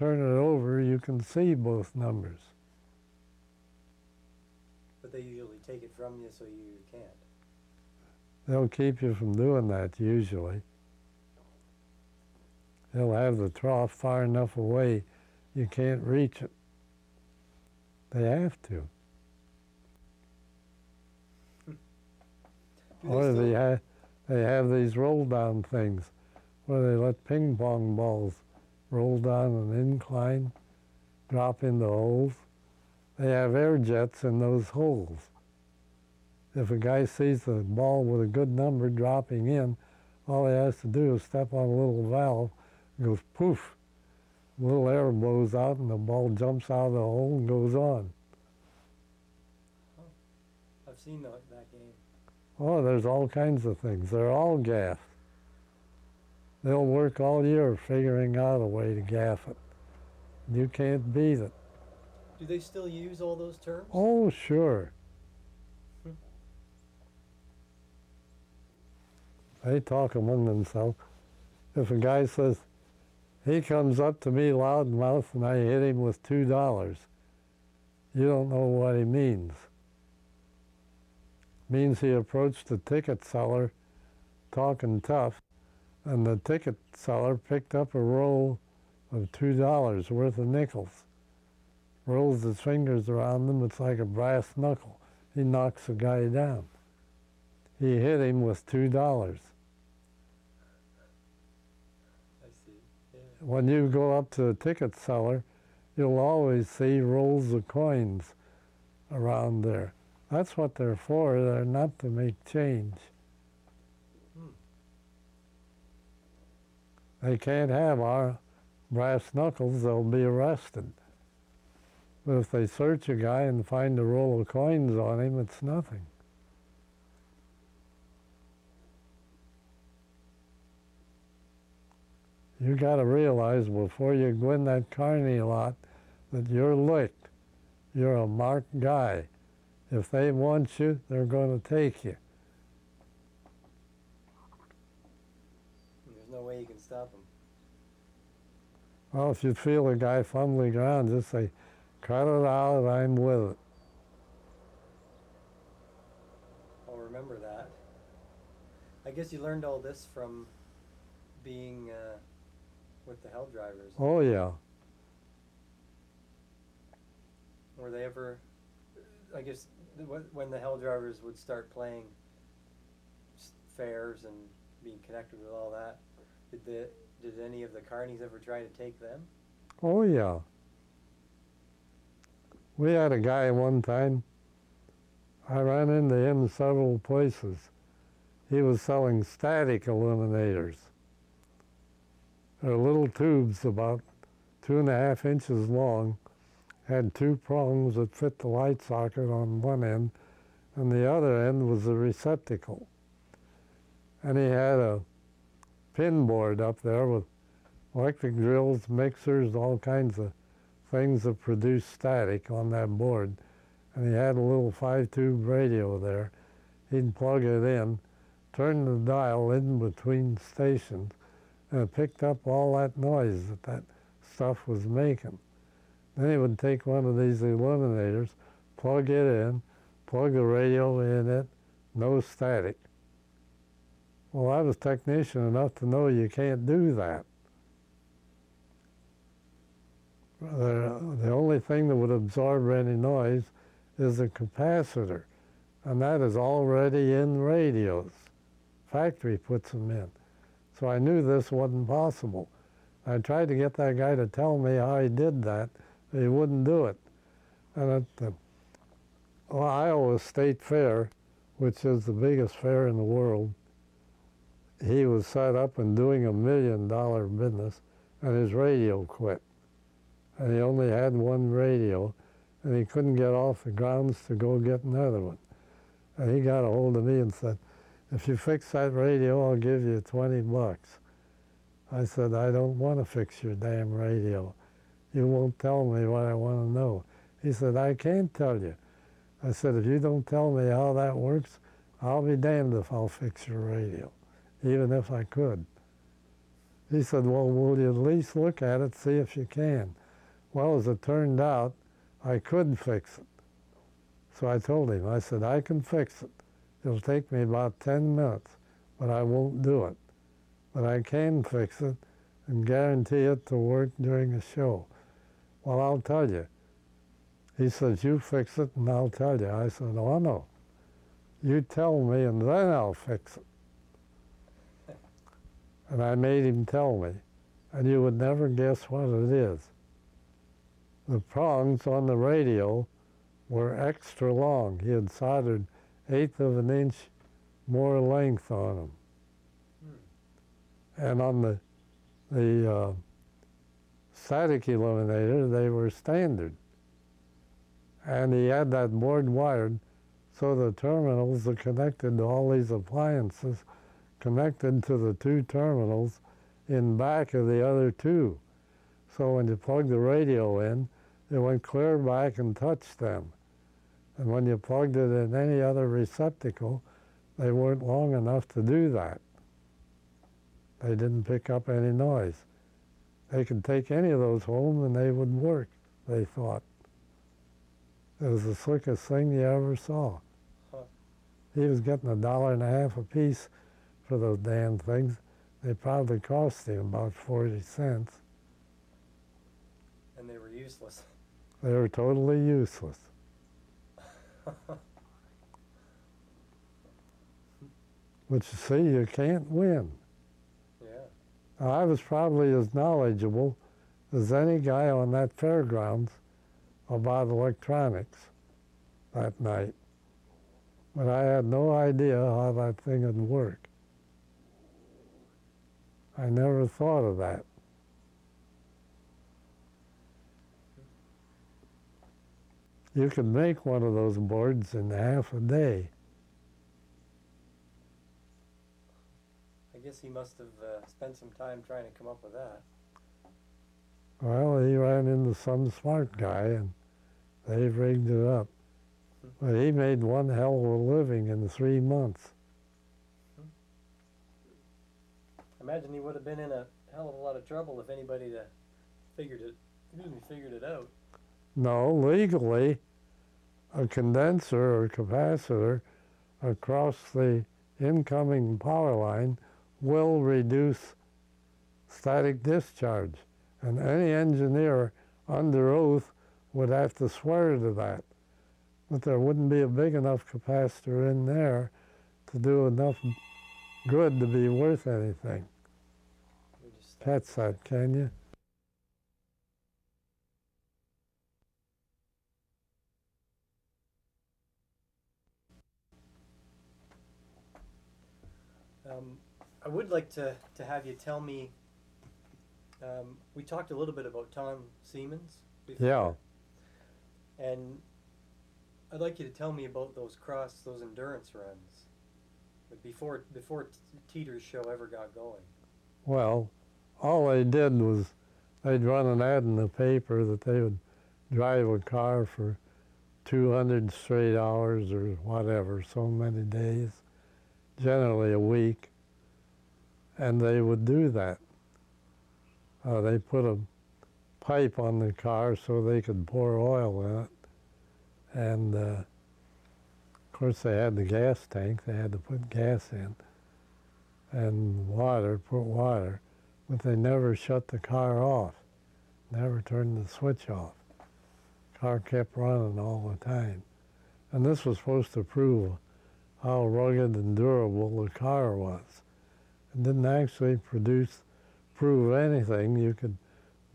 turn it over, you can see both numbers. But they usually take it from you so you can't. They'll keep you from doing that usually. They'll have the trough far enough away you can't reach it. They have to. Or they have these roll down things where they let ping pong balls roll down an incline, drop into holes. They have air jets in those holes. If a guy sees the ball with a good number dropping in, all he has to do is step on a little valve, it goes poof, a little air blows out and the ball jumps out of the hole and goes on. Oh, I've seen that game. Oh, there's all kinds of things. They're all gaff. They'll work all year figuring out a way to gaff it. You can't beat it. Do they still use all those terms? Oh, sure. They talk among themselves. If a guy says, he comes up to me loudmouth and I hit him with $2, you don't know what he means. Means he approached the ticket seller talking tough, and the ticket seller picked up a roll of $2 worth of nickels. Rolls his fingers around them, it's like a brass knuckle. He knocks the guy down. He hit him with $2. I see. Yeah. When you go up to a ticket seller, you'll always see rolls of coins around there. That's what they're for. They're not to make change. They can't have our brass knuckles, they'll be arrested. But if they search a guy and find a roll of coins on him, it's nothing. You got to realize before you go in that carny lot that you're licked. You're a marked guy. If they want you, they're going to take you. There's no way you can stop them. Well, if you feel a guy fumbling around, just say, cut it out, I'm with it. I'll remember that. I guess you learned all this from being with the hell drivers. Oh, yeah. Were they ever, I guess, when the hell drivers would start playing fairs and being connected with all that, did any of the carnies ever try to take them? Oh, yeah. We had a guy one time, I ran into him several places. He was selling static illuminators. They're little tubes about 2.5 inches long, had 2 prongs that fit the light socket on one end, and the other end was a receptacle. And he had a pin board up there with electric drills, mixers, all kinds of things that produce static on that board. And he had a little 5-tube radio there. He'd plug it in, turn the dial in between stations, and it picked up all that noise that stuff was making. Then he would take one of these illuminators, plug it in, plug the radio in it, no static. Well, I was technician enough to know you can't do that. The only thing that would absorb any noise is a capacitor, and that is already in radios. Factory puts them in. So I knew this wasn't possible. I tried to get that guy to tell me how he did that, but he wouldn't do it. And at the Iowa State Fair, which is the biggest fair in the world, he was set up and doing $1 million business, and his radio quit. And he only had one radio, and he couldn't get off the grounds to go get another one. And he got a hold of me and said, if you fix that radio, I'll give you $20. I said, I don't want to fix your damn radio. You won't tell me what I want to know. He said, I can't tell you. I said, if you don't tell me how that works, I'll be damned if I'll fix your radio, even if I could. He said, well, will you at least look at it, see if you can? Well, as it turned out, I could fix it. So I told him, I said, I can fix it. It'll take me about 10 minutes, but I won't do it. But I can fix it and guarantee it to work during a show. Well, I'll tell you. He says, you fix it and I'll tell you. I said, oh, no. You tell me and then I'll fix it. And I made him tell me. And you would never guess what it is. The prongs on the radio were extra long. He had soldered 1/8 of an inch more length on them. And on the static eliminator, they were standard. And he had that board wired so the terminals are connected to all these appliances, connected to the 2 terminals in back of the other 2. So when you plug the radio in, it went clear back and touched them. And when you plugged it in any other receptacle, they weren't long enough to do that. They didn't pick up any noise. They could take any of those home and they would work, they thought. It was the slickest thing you ever saw. Huh. He was getting $1.50 a piece for those damn things. They probably cost him about 40 cents. And they were useless. They were totally useless. But you see, you can't win. Yeah. Now, I was probably as knowledgeable as any guy on that fairgrounds about electronics that night. But I had no idea how that thing would work. I never thought of that. You could make one of those boards in half a day. I guess he must have spent some time trying to come up with that. Well, he ran into some smart guy and they rigged it up. But he made one hell of a living in 3 months. Imagine he would have been in a hell of a lot of trouble if anybody figured it out. No, legally, a condenser or capacitor across the incoming power line will reduce static discharge. And any engineer under oath would have to swear to that. But there wouldn't be a big enough capacitor in there to do enough good to be worth anything. Catch that, can you? I would like to have you tell me, we talked a little bit about Tom Siemens before. Yeah. And I'd like you to tell me about those endurance runs, but before Teeter's show ever got going. Well, all they did was they'd run an ad in the paper that they would drive a car for 200 straight hours or whatever, so many days, generally a week, and they would do that. They put a pipe on the car so they could pour oil in it, and of course they had the gas tank, they had to put gas in, and put water, but they never shut the car off, never turned the switch off. Car kept running all the time. And this was supposed to prove how rugged and durable the car was. It didn't actually prove anything. You could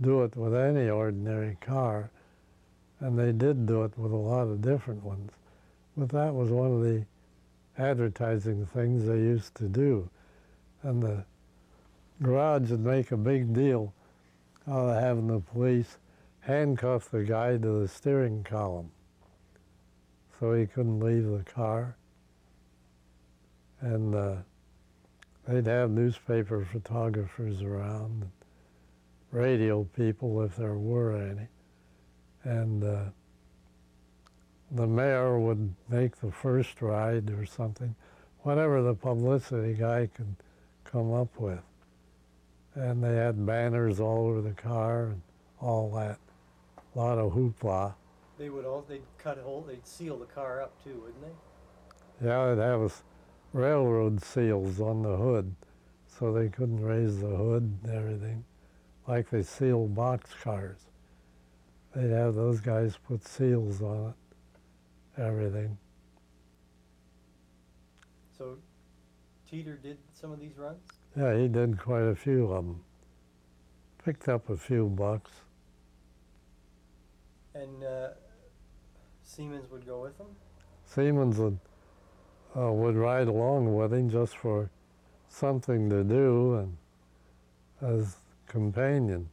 do it with any ordinary car, and they did do it with a lot of different ones. But that was one of the advertising things they used to do. And the garage would make a big deal out of having the police handcuff the guy to the steering column so he couldn't leave the car. And they'd have newspaper photographers around, and radio people if there were any. And the mayor would make the first ride or something, whatever the publicity guy could come up with. and they had banners all over the car and all that. A lot of hoopla. They'd cut a hole, they'd seal the car up too, wouldn't they? Yeah, it'd have railroad seals on the hood, so they couldn't raise the hood and everything, like they seal box cars. They'd have those guys put seals on it, everything. So Teeter did some of these runs? Yeah, he did quite a few of them. Picked up a few bucks. And Siemens would go with him? Siemens would ride along with him just for something to do and as companion.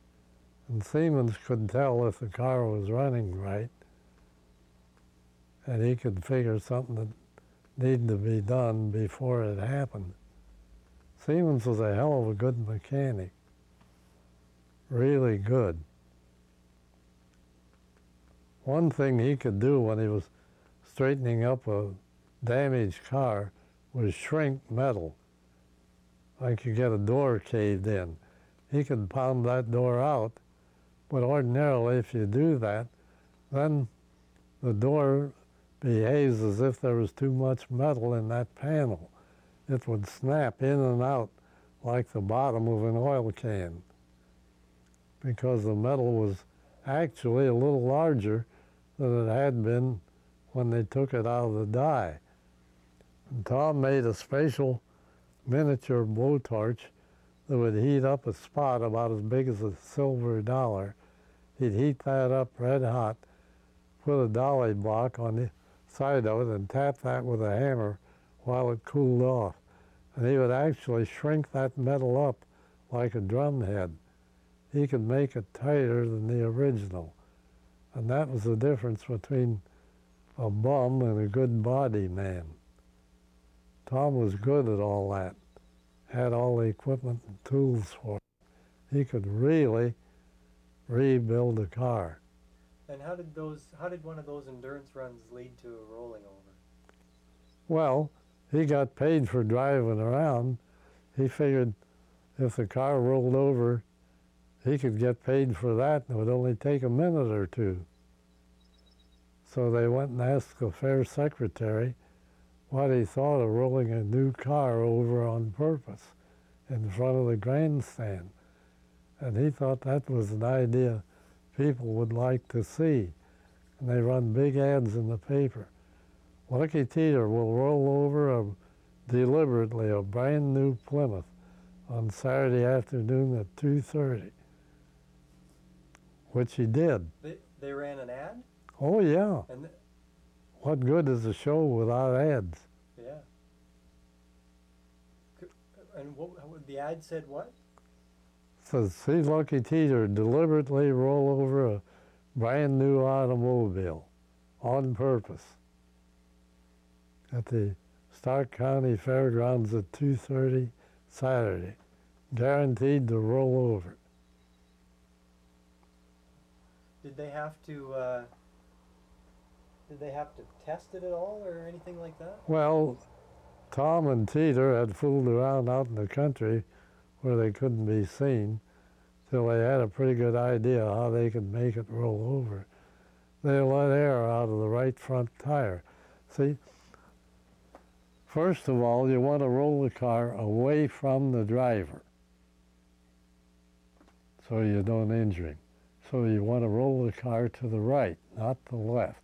And Siemens could tell if the car was running right, and he could figure something that needed to be done before it happened. Siemens was a hell of a good mechanic, really good. One thing he could do when he was straightening up a damaged car was shrink metal. Like you get a door caved in. He could pound that door out, but ordinarily if you do that, then the door behaves as if there was too much metal in that panel. It would snap in and out like the bottom of an oil can, because the metal was actually a little larger than it had been when they took it out of the die. And Tom made a special miniature blowtorch that would heat up a spot about as big as a silver dollar. He'd heat that up red hot, put a dolly block on the side of it and tap that with a hammer while it cooled off. And he would actually shrink that metal up like a drum head. He could make it tighter than the original. And that was the difference between a bum and a good body man. Tom was good at all that, had all the equipment and tools for it. He could really rebuild a car. And how did one of those endurance runs lead to a rolling over? Well, he got paid for driving around. He figured if the car rolled over, he could get paid for that, and it would only take a minute or two. So they went and asked the fair secretary what he thought of rolling a new car over on purpose in front of the grandstand. And he thought that was an idea people would like to see. And they run big ads in the paper. Lucky Teeter will roll over deliberately a brand new Plymouth on Saturday afternoon at 2:30, which he did. They ran an ad? Oh, yeah. And What good is a show without ads? yeah. And the ad said what? Says, see Lucky Teeter deliberately roll over a brand new automobile on purpose at the Stark County Fairgrounds at 2:30 Saturday. Guaranteed to roll over. Did they have to test it at all or anything like that? Well, Tom and Teeter had fooled around out in the country where they couldn't be seen till they had a pretty good idea how they could make it roll over. They let air out of the right front tire. See, first of all, you want to roll the car away from the driver so you don't injure him. So you want to roll the car to the right, not the left.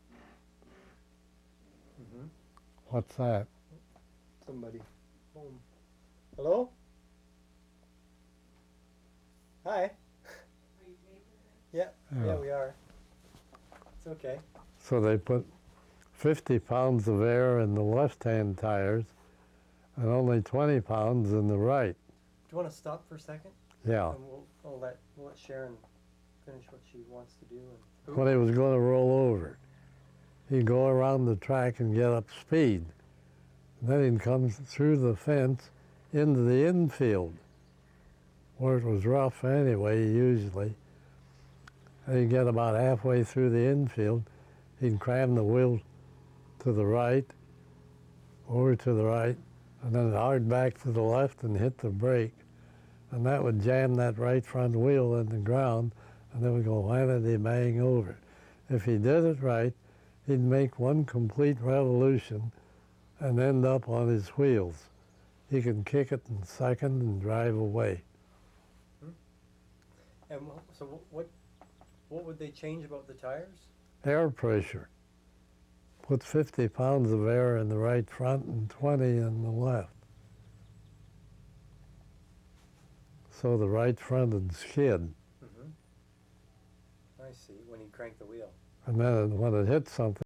Mm-hmm. What's that? Somebody home. Hello? Hi. Are you taping this? Yeah, we are. It's okay. So they put 50 pounds of air in the left-hand tires and only 20 pounds in the right. Do you want to stop for a second? Yeah. And we'll let Sharon finish what she wants to do. And When he was going to roll over, he'd go around the track and get up speed. And then he'd come through the fence into the infield, where it was rough anyway, usually. And he'd get about halfway through the infield, he'd cram the wheel to the right, over to the right, and then hard back to the left and hit the brake. and that would jam that right front wheel in the ground, and it would go whammy bang over. If he did it right, he'd make one complete revolution and end up on his wheels. He could kick it in second and drive away. And so what would they change about the tires? Air pressure. Put 50 pounds of air in the right front and 20 in the left. So the right front would skid. I see, when you crank the wheel. And then when it hit something,